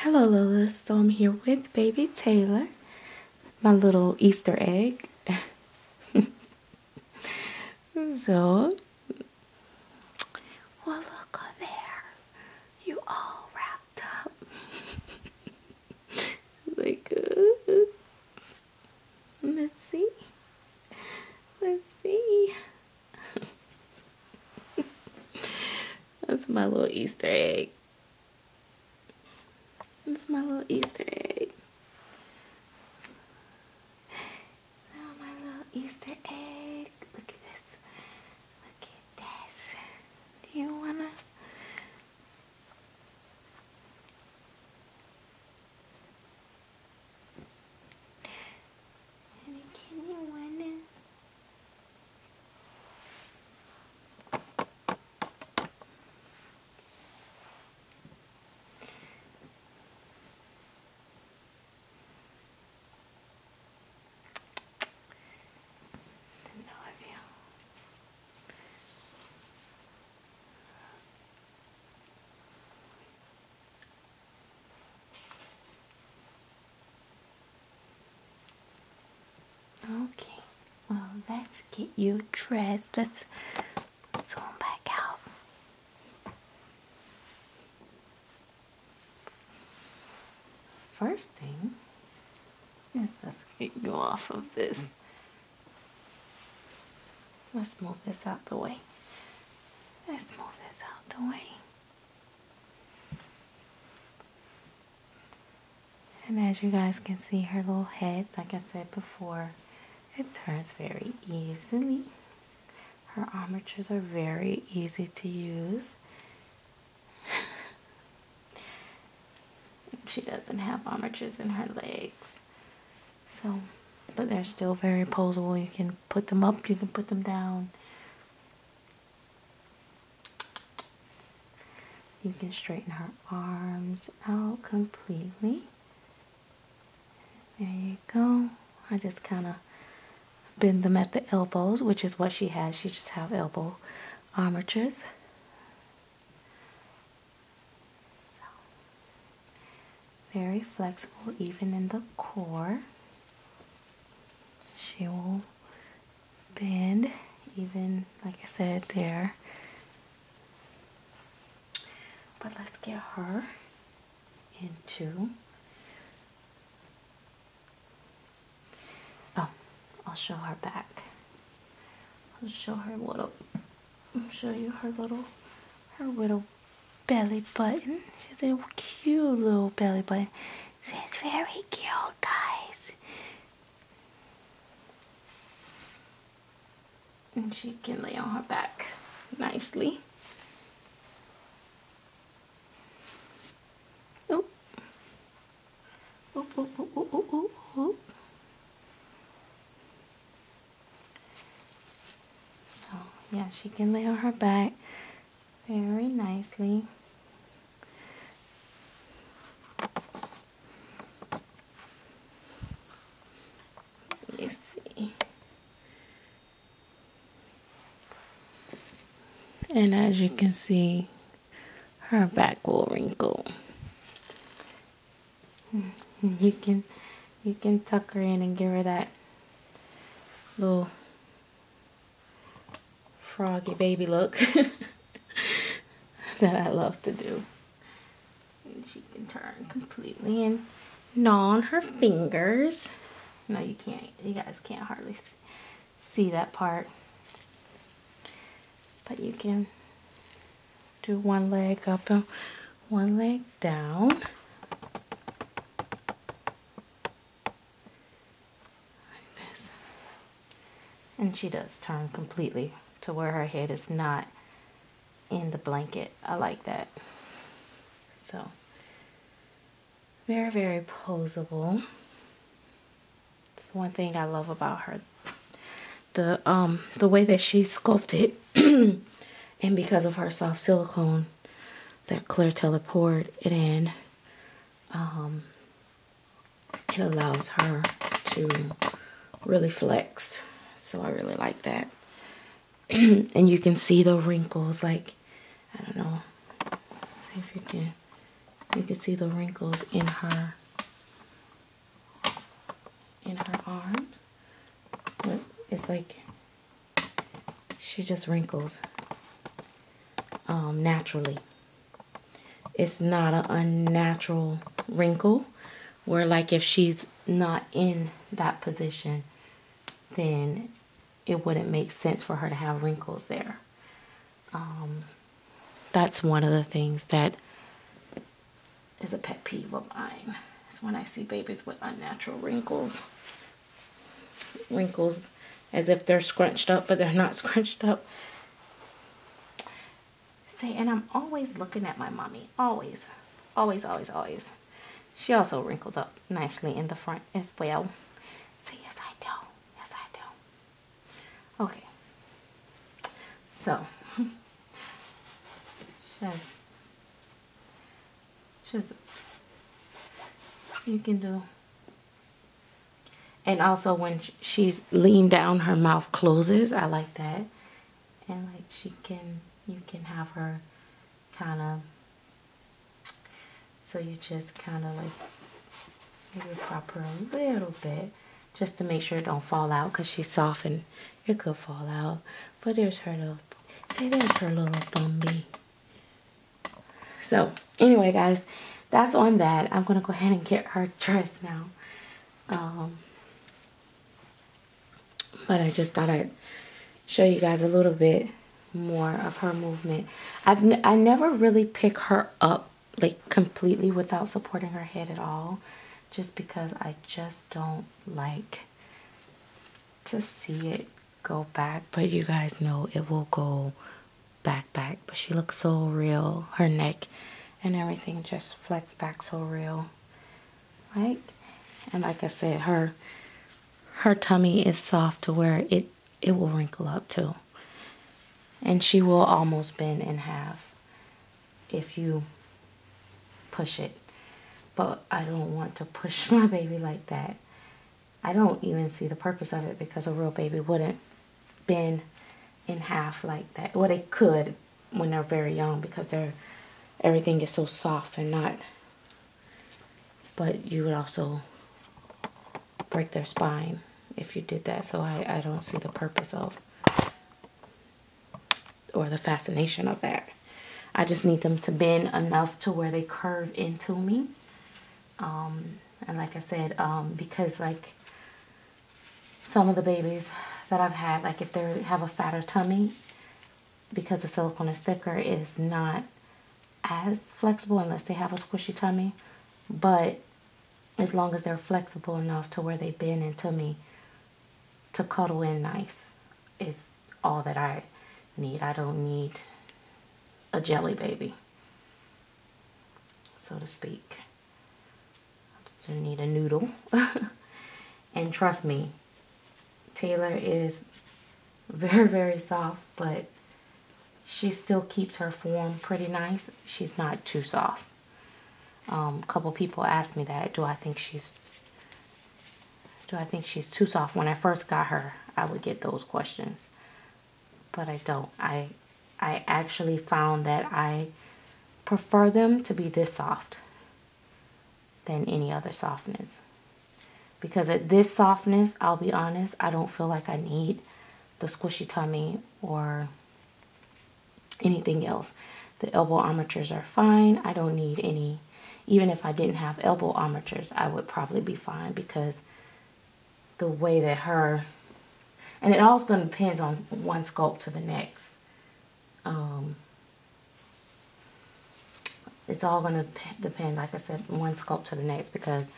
Hello Lola, so I'm here with baby Taylor, my little Easter egg. So, well look there, you all wrapped up. Like, let's see. That's my little Easter egg. That's my little Easter egg. Now my little Easter egg. Look at this. Look at this. Do you wanna? Can you wanna? Okay, well, let's get you dressed. Let's zoom back out. First thing is let's get you off of this. Let's move this out the way. Let's move this out the way. And as you guys can see, her little head, like I said before, it turns very easily. Her armatures are very easy to use. She doesn't have armatures in her legs. So, but they're still very posable. You can put them up, you can put them down. You can straighten her arms out completely. There you go. I just kind of bend them at the elbows, which is what she has. She just have elbow armatures. So, very flexible even in the core. She will bend even, like I said, there. But let's get her into... I'll show her back. I'll show her little. I'll show you her little belly button. She's a cute little belly button. She's very cute, guys. And she can lay on her back nicely. Oop. Oop, oop, oop, oop, oop, oop. Yeah, she can lay on her back very nicely. Let me see. And as you can see, her back will wrinkle. You can tuck her in and give her that little froggy baby look that I love to do. And she can turn completely and gnaw on her fingers. No, you can't. You guys can't hardly see that part. But you can do one leg up and one leg down. Like this. And she does turn completely to where her head is not in the blanket. I like that. So, very, very posable. It's one thing I love about her. The way that she's sculpted, and because of her soft silicone that Claire poured it in, it allows her to really flex. So I really like that. And you can see the wrinkles, like, I don't know, see if you can You can see the wrinkles in her arms. But it's like she just wrinkles naturally. It's not an unnatural wrinkle where, like, if she's not in that position, then it wouldn't make sense for her to have wrinkles there. That's one of the things that is a pet peeve of mine, is when I see babies with unnatural wrinkles. Wrinkles as if they're scrunched up, but they're not scrunched up. See, and I'm always looking at my mommy. Always. Always, always, always. She also wrinkles up nicely in the front as well. See, yes I do. Yes I do. Okay. So. Just you can do. And also when she's leaned down, her mouth closes. I like that. And like you can have her kind of, so you just kind of like maybe prop her a little bit just to make sure it don't fall out, because she's soft and it could fall out. But there's her little, see, there's her little Bumby. So anyway, guys, that's on that. I'm going to go ahead and get her dressed now. But I just thought I'd show you guys a little bit more of her movement. I never really pick her up like completely without supporting her head at all, just because I just don't like to see it go back. But you guys know it will go back. But she looks so real. Her neck and everything just flex back so real. Like, and like I said, her tummy is soft to where it will wrinkle up too. And she will almost bend in half if you push it. But I don't want to push my baby like that. I don't even see the purpose of it, because a real baby wouldn't bend in half like that. Well, they could when they're very young, because everything is so soft and not. But you would also break their spine if you did that. So I don't see the purpose of, or the fascination of that. I just need them to bend enough to where they curve into me. And like I said, because like some of the babies that I've had, like if they have a fatter tummy, because the silicone is thicker, it is not as flexible unless they have a squishy tummy. But as long as they're flexible enough to where they bend into me to cuddle in nice, is all that I need. I don't need a jelly baby, so to speak. I need a noodle. And trust me, Taylor is very, very soft, but she still keeps her form pretty nice. She's not too soft. A couple people asked me that. Do I think she's too soft? When I first got her, I would get those questions, but I don't. I actually found that I prefer them to be this soft than any other softness. Because at this softness, I'll be honest, I don't feel like I need the squishy tummy or anything else. The elbow armatures are fine. I don't need any. Even if I didn't have elbow armatures, I would probably be fine, because the way that her, and it always going to depend on one sculpt to the next. It's all going to depend, like I said, one sculpt to the next, because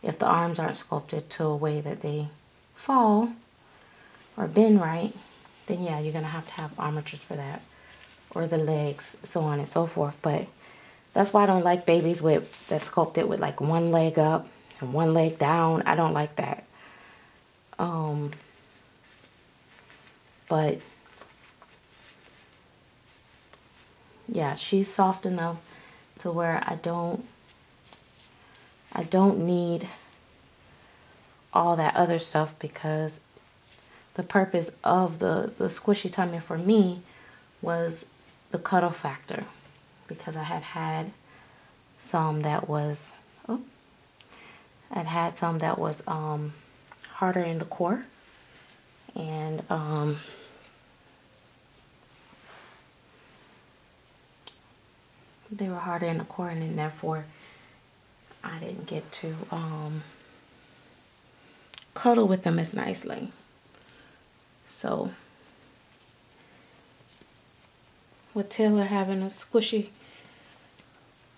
if the arms aren't sculpted to a way that they fall or bend right, then yeah, you're going to have armatures for that, or the legs, so on and so forth. But that's why I don't like babies that's sculpted with like one leg up and one leg down. I don't like that. But yeah, she's soft enough to where I don't need all that other stuff, because the purpose of the squishy tummy for me was the cuddle factor, because I had some that was, oh, I'd had some that was harder in the core, and they were harder in the core, and then therefore I didn't get to cuddle with them as nicely. So with Taylor having a squishy,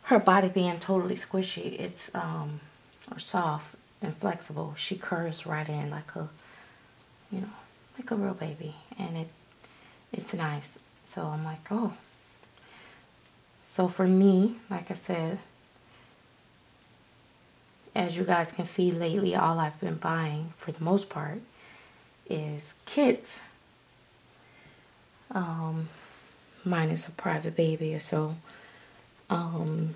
her body being totally squishy, it's or soft and flexible, she curves right in like a, you know, like a real baby, and it's nice. So I'm like, oh. So for me, like I said, as you guys can see lately, all I've been buying for the most part is kits, minus a private baby or so. And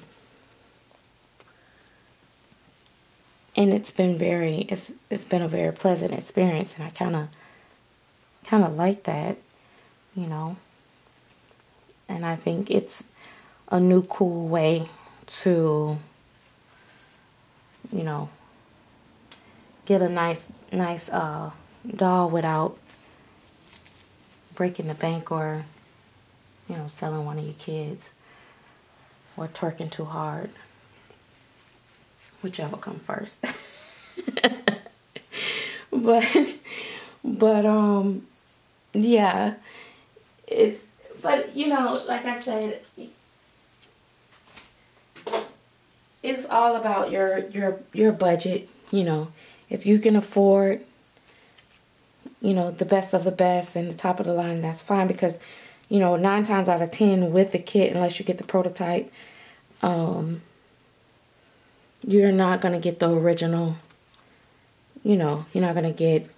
it's been it's been a very pleasant experience, and I kind of like that, you know. And I think it's a new cool way to, you know, get a nice doll without breaking the bank, or, you know, selling one of your kids, or twerking too hard, whichever come first. but yeah, but you know, like I said, it's all about your budget. You know, if you can afford, you know, the best of the best and the top of the line, that's fine, because, you know, 9 times out of 10 with the kit, unless you get the prototype, you're not going to get the original, you know, you're not going to get,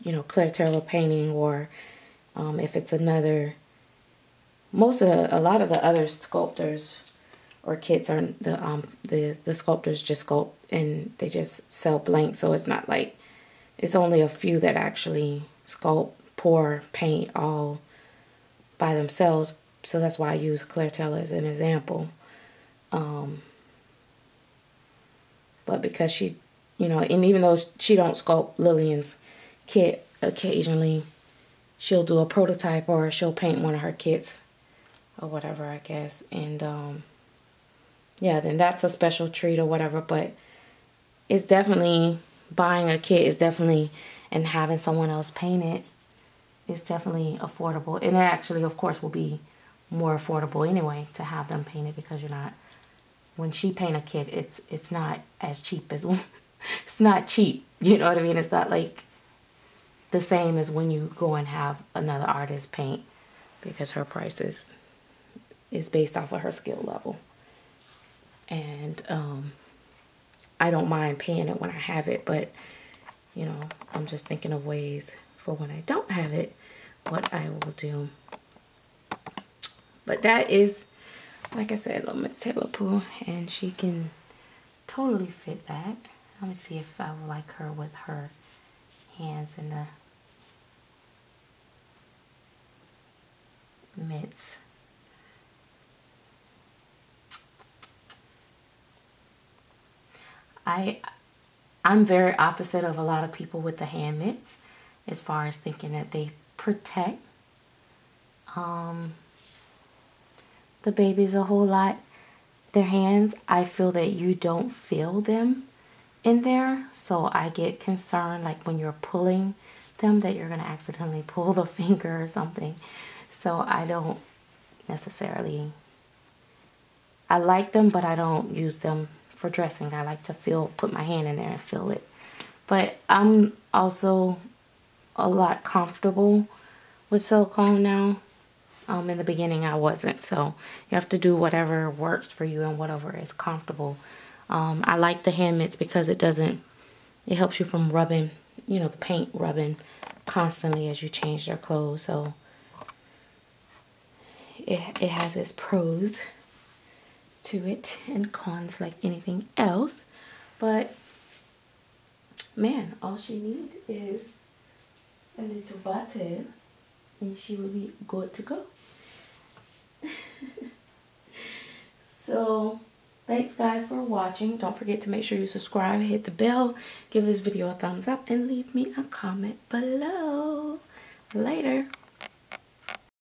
you know, clear Taylor painting, or if it's another, a lot of the other sculptors or kits are the sculptors just sculpt and they just sell blank. So it's not like, it's only a few that actually sculpt, pour, paint all by themselves. So that's why I use Claire Taylor as an example. But because she, you know, and even though she don't sculpt Lilianne's kit, occasionally she'll do a prototype, or she'll paint one of her kits or whatever, I guess. And yeah, then that's a special treat or whatever. But it's definitely, buying a kit is definitely, and having someone else paint it is definitely affordable. And it actually, of course, will be more affordable anyway to have them paint it, because you're not, when she paint a kit, it's not as cheap as, it's not cheap, you know what I mean? It's not like the same as when you go and have another artist paint, because her price is based off of her skill level. And I don't mind paying it when I have it, but, you know, I'm just thinking of ways for when I don't have it, what I will do. But that is, like I said, little Miss Taylor Pooh, and she can totally fit that. Let me see if I would like her with her hands in the mitts. I'm very opposite of a lot of people with the hand mitts, as far as thinking that they protect the babies a whole lot. Their hands, I feel that you don't feel them in there, so I get concerned, like when you're pulling them, that you're going to accidentally pull the finger or something. So I don't necessarily, I like them, but I don't use them for dressing. I like to put my hand in there and feel it. But I'm also a lot comfortable with silicone now. In the beginning I wasn't, so you have to do whatever works for you and whatever is comfortable. I like the hand mitts because it helps you from rubbing, you know, the paint rubbing constantly as you change their clothes. So it has its pros to it and cons like anything else. But man, all she needs is a little butter and she will be good to go. So thanks guys for watching. Don't forget to make sure you subscribe, hit the bell, give this video a thumbs up, and leave me a comment below. Later.